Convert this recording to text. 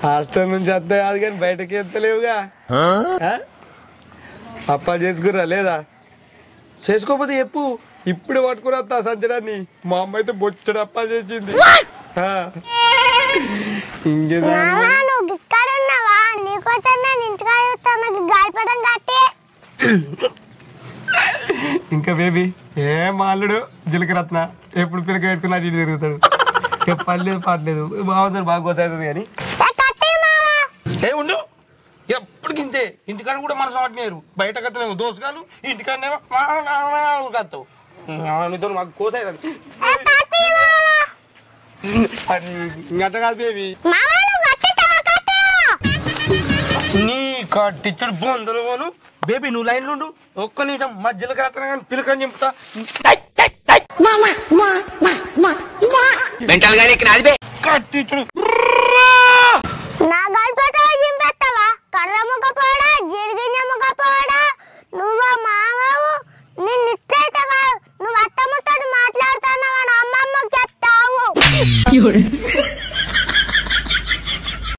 Hostel నుంచి వస్తా కాదు కానీ బయటకి ఎత్తలేవుగా. అప్పాలు చేసుకురా లేదా? చేసుకోకపోతే చెప్పు, ఇప్పుడు పట్టుకుని వస్తా సంచడాన్ని. మా అమ్మ అయితే బొచ్చడు అప్పాలు చేసింది. ఇంకా బేబీ ఏం మాల్లుడు జీలకరత్న ఎప్పుడు పిల్లక పెట్టుకున్నా ఇటు తిరుగుతాడు. పర్లేదు పాటలేదు బాగుందని బాగా గోతవుతుంది కానీ ఏ ఉండు ఎప్పటికి ఇంతే. ఇంటికాడ కూడా మనసు వాటినారు, బయట కత్తలేము దోసగాలు, ఇంటికాడనేమో కత్తావు. నీతో మాకు కోసైతుంది గట్ట కాదు బేబీ. నీ కట్టించడు బొందలు పోను బేబీ. నువ్వు లైన్లు ఉండు ఒక్క నిమిషం. మా జీలకరత్న కానీ పిలకని చెప్తా. కట్టించడు నువ్వు అత్తమ్మతో మాట్లాడుతున్నావు, అమ్మమ్మకి చెప్తావు.